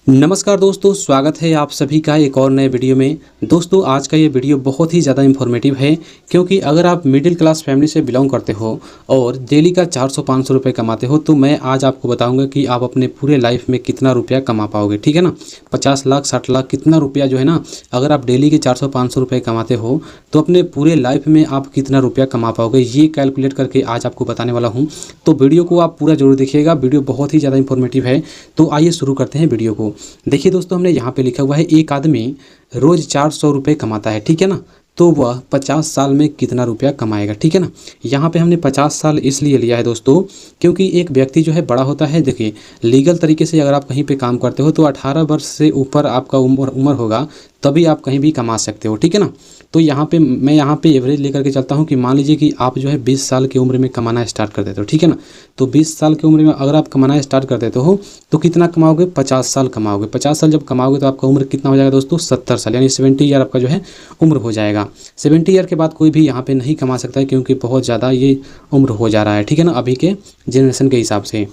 नमस्कार दोस्तों, स्वागत है आप सभी का एक और नए वीडियो में। दोस्तों आज का ये वीडियो बहुत ही ज़्यादा इन्फॉर्मेटिव है, क्योंकि अगर आप मिडिल क्लास फैमिली से बिलोंग करते हो और डेली का 400-500 रुपये कमाते हो, तो मैं आज आपको बताऊंगा कि आप अपने पूरे लाइफ में कितना रुपया कमा पाओगे। ठीक है ना, 50 लाख 60 लाख कितना रुपया जो है ना, अगर आप डेली के 400-500 रुपये कमाते हो तो अपने पूरे लाइफ में आप कितना रुपया कमा पाओगे, ये कैलकुलेट करके आज आपको बताने वाला हूँ। तो वीडियो को आप पूरा जरूर देखिएगा, वीडियो बहुत ही ज़्यादा इन्फॉर्मेटिव है। तो आइए शुरू करते हैं वीडियो को। देखिए दोस्तों, हमने यहाँ पे लिखा हुआ है एक आदमी रोज 400 रुपये कमाता है। ठीक है ना, तो वह 50 साल में कितना रुपया कमाएगा। ठीक है ना, यहाँ पे हमने 50 साल इसलिए लिया है दोस्तों, क्योंकि एक व्यक्ति जो है बड़ा होता है। देखिए लीगल तरीके से अगर आप कहीं पे काम करते हो तो 18 वर्ष से ऊपर आपका उम्र होगा, तभी आप कहीं भी कमा सकते हो। ठीक है ना, तो यहाँ पे मैं यहाँ पे एवरेज लेकर के चलता हूँ कि मान लीजिए कि आप जो है 20 साल की उम्र में कमाना स्टार्ट कर देते हो। ठीक है ना, तो 20 साल की उम्र में अगर आप कमाना स्टार्ट कर देते हो तो कितना कमाओगे, 50 साल कमाओगे। 50 साल जब कमाओगे तो आपका उम्र कितना हो जाएगा दोस्तों, 70 साल, यानी 70 ईयर आपका जो है उम्र हो जाएगा। 70 ईयर के बाद कोई भी यहाँ पे नहीं कमा सकता है, क्योंकि बहुत ज़्यादा ये उम्र हो जा रहा है। ठीक है ना, अभी के जनरेशन के हिसाब से।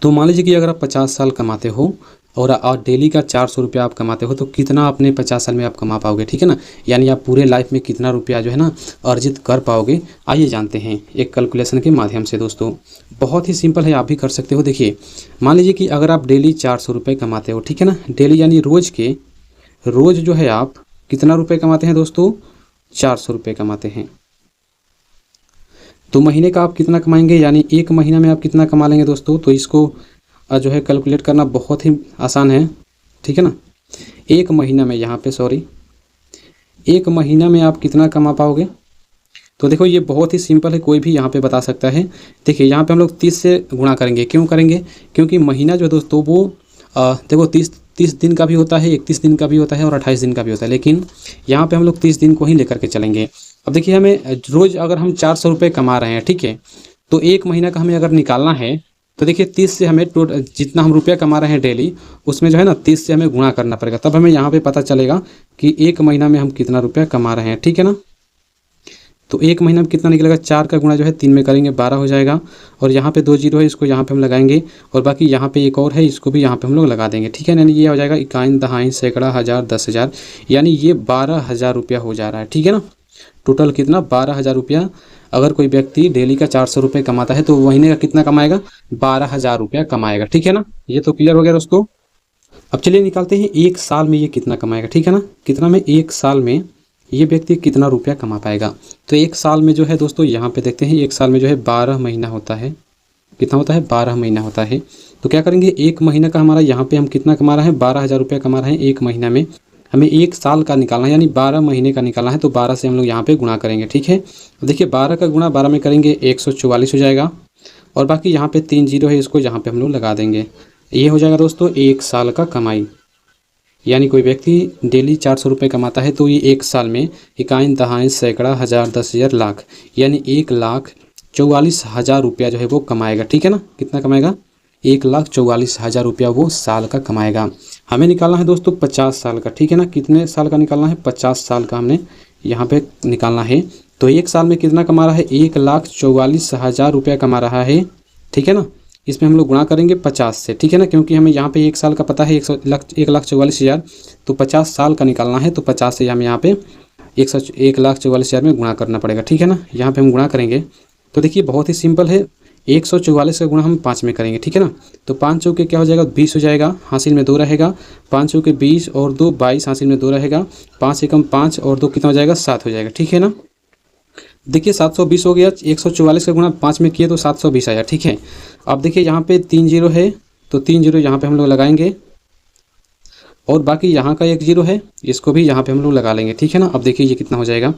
तो मान लीजिए कि अगर आप 50 साल कमाते हो और डेली का 400 रुपया आप कमाते हो, तो कितना अपने 50 साल में आप कमा पाओगे। ठीक है ना, यानी आप पूरे लाइफ में कितना रुपया जो है ना अर्जित कर पाओगे। आइए जानते हैं एक कैलकुलेशन के माध्यम से। दोस्तों बहुत ही सिंपल है, आप भी कर सकते हो। देखिए मान लीजिए कि अगर आप डेली 400 रुपये कमाते हो, ठीक है ना, डेली यानी रोज़ जो है आप कितना रुपये कमाते हैं दोस्तों, 400 रुपये कमाते हैं। तो महीने का आप कितना कमाएंगे, यानी एक महीना में आप कितना कमा लेंगे दोस्तों। तो इसको जो है कैलकुलेट करना बहुत ही आसान है। ठीक है ना, एक महीना में एक महीना में आप कितना कमा पाओगे। तो देखो ये बहुत ही सिंपल है, कोई भी यहाँ पे बता सकता है। देखिए यहाँ पे हम लोग 30 से गुणा करेंगे। क्यों करेंगे, क्योंकि महीना जो है दोस्तों वो देखो 30 दिन का भी होता है, 31 दिन का भी होता है और 28 दिन का भी होता है, लेकिन यहाँ पे हम लोग 30 दिन को ही लेकर के चलेंगे। अब देखिए हमें रोज़ अगर हम 400 रुपये कमा रहे हैं, ठीक है, तो एक महीना का हमें अगर निकालना है तो देखिए 30 से हमें टोटल जितना हम रुपया कमा रहे हैं डेली, उसमें जो है ना 30 से हमें गुणा करना पड़ेगा, तब हमें यहाँ पे पता चलेगा कि एक महीना में हम कितना रुपया कमा रहे हैं। ठीक है ना, तो एक महीना में कितना निकलेगा, 4 का गुणा जो है 3 में करेंगे 12 हो जाएगा, और यहाँ पे 2 जीरो है, इसको यहाँ पे हम लगाएंगे, और बाकी यहाँ पे एक और है, इसको भी यहाँ पे हम लोग लगा देंगे। ठीक है, यानी ये हो जाएगा इकाई दहाई सैकड़ा हज़ार 10,000, यानी ये 12,000 रुपया हो जा रहा है। ठीक है ना, टोटल कितना, 12,000 रुपया। अगर कोई व्यक्ति डेली का 400 रुपये कमाता है तो महीने का कितना कमाएगा, 12,000 रुपया कमाएगा। ठीक है ना, ये तो क्लियर हो गया दोस्तों। अब चलिए निकालते हैं एक साल में ये कितना कमाएगा। ठीक है ना, कितना में एक साल में ये व्यक्ति कितना रुपया कमा पाएगा। तो एक साल में जो है दोस्तों यहाँ पे देखते हैं, एक साल में जो है 12 महीना होता है। कितना होता है, 12 महीना होता है। तो क्या करेंगे, एक महीना का हमारा यहाँ पे हम कितना कमा रहे हैं, 12,000 रुपया कमा रहे हैं एक महीना में। हमें एक साल का निकालना है, यानी 12 महीने का निकालना है, तो 12 से हम लोग यहाँ पे गुणा करेंगे। ठीक है, तो देखिए 12 का गुणा 12 में करेंगे 144 हो जाएगा, और बाकी यहाँ पे 3 जीरो है, इसको यहाँ पे हम लोग लगा देंगे। ये हो जाएगा दोस्तों एक साल का कमाई। यानी कोई व्यक्ति डेली 400 रुपये कमाता है तो ये एक साल में इकाई दहाई सैकड़ा हज़ार 10,000 लाख, यानी 1,44,000 रुपया जो है वो कमाएगा। ठीक है ना, कितना कमाएगा, 1,44,000 रुपया वो साल का कमाएगा। हमें निकालना है दोस्तों 50 साल का। ठीक है ना, कितने साल का निकालना है, 50 साल का हमने यहाँ पे निकालना है। तो एक साल में कितना कमा रहा है, 1,44,000 रुपया कमा रहा है। ठीक है ना, इसमें हम लोग गुणा करेंगे 50 से। ठीक है ना, क्योंकि हमें यहाँ पे एक साल का पता है 1,44,000, तो 50 साल का निकालना है, तो 50 से हमें यहाँ पे 1,44,000 में गुणा करना पड़ेगा। ठीक है ना, यहाँ पे हम गुणा करेंगे तो देखिए बहुत ही सिंपल है, 144 का गुणा हम 5 में करेंगे। ठीक है ना, तो 5 चौके क्या हो जाएगा, 20 हो जाएगा, हासिल में 2 रहेगा, 5 चौके 20 और 2 22, हासिल में 2 रहेगा, 5 एकम 5 और 2 कितना हो जाएगा, 7 हो जाएगा। ठीक है ना, देखिए 720 हो गया, 144 का गुणा 5 में किए तो 720 आया। ठीक है, अब देखिए यहाँ पे 3 जीरो है, तो 3 जीरो यहाँ पे हम लोग लगाएंगे, और बाकी यहाँ का 1 जीरो है, इसको भी यहाँ पे हम लोग लगा लेंगे। ठीक है ना, अब देखिए ये कितना हो जाएगा,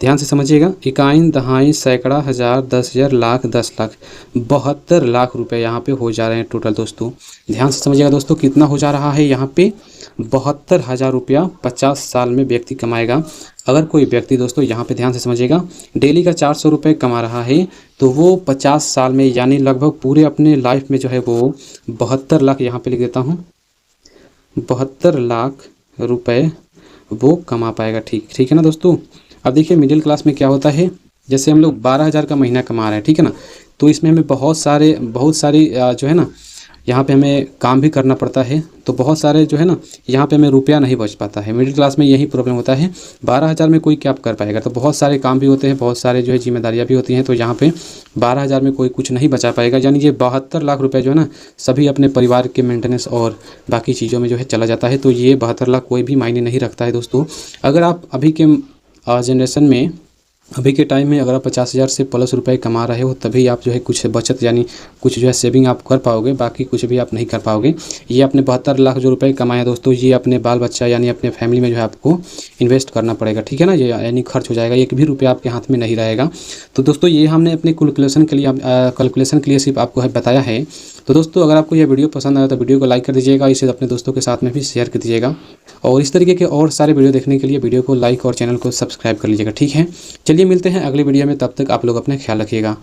ध्यान से समझिएगा, इकाई दहाई सैकड़ा हज़ार 10,000 लाख 10 लाख 72 लाख रुपए यहाँ पे हो जा रहे हैं टोटल। दोस्तों ध्यान से समझिएगा दोस्तों, कितना हो जा रहा है यहाँ पे, 72,000 रुपया 50 साल में व्यक्ति कमाएगा। अगर कोई व्यक्ति दोस्तों यहाँ पे ध्यान से समझिएगा डेली का 400 रुपये कमा रहा है, तो वो 50 साल में यानी लगभग पूरे अपने लाइफ में जो है वो 72 लाख, यहाँ पे लिख देता हूँ, 72 लाख रुपए वो कमा पाएगा। ठीक है ना दोस्तों। अब देखिए मिडिल क्लास में क्या होता है, जैसे हम लोग 12,000 का महीना कमा रहे हैं, ठीक है ना, तो इसमें हमें बहुत सारी जो है ना यहाँ पे हमें काम भी करना पड़ता है, तो बहुत सारे जो है ना यहाँ पे हमें रुपया नहीं बच पाता है। मिडिल क्लास में यही प्रॉब्लम होता है। 12,000 में कोई क्या कर पाएगा, तो बहुत सारे काम भी होते हैं, बहुत सारे जो है जिम्मेदारियाँ भी होती हैं, तो यहाँ पे 12,000 में कोई कुछ नहीं बचा पाएगा। यानी ये 72 लाख रुपये जो है ना सभी अपने परिवार के मेंटेनेंस और बाकी चीज़ों में जो है चला जाता है। तो ये 72 लाख कोई भी मायने नहीं रखता है दोस्तों। अगर आप अभी के जनरेशन में, अभी के टाइम में अगर आप 50,000 से प्लस रुपए कमा रहे हो, तभी आप जो है कुछ बचत यानी कुछ जो है सेविंग आप कर पाओगे, बाकी कुछ भी आप नहीं कर पाओगे। ये अपने 72 लाख जो रुपए कमाए हैं दोस्तों, ये अपने बाल बच्चा यानी अपने फैमिली में जो है आपको इन्वेस्ट करना पड़ेगा, ठीक है ना। ये यानी खर्च हो जाएगा, एक भी रुपया आपके हाथ में नहीं रहेगा। तो दोस्तों ये हमने अपने कैलकुलेशन के लिए सिर्फ आपको है बताया है। तो दोस्तों अगर आपको यह वीडियो पसंद आया तो वीडियो को लाइक कर दीजिएगा, इसे अपने दोस्तों के साथ में भी शेयर कर दीजिएगा, और इस तरीके के और सारे वीडियो देखने के लिए वीडियो को लाइक और चैनल को सब्सक्राइब कर लीजिएगा, ठीक है। चलिए मिलते हैं अगली वीडियो में, तब तक आप लोग अपना ख्याल रखिएगा।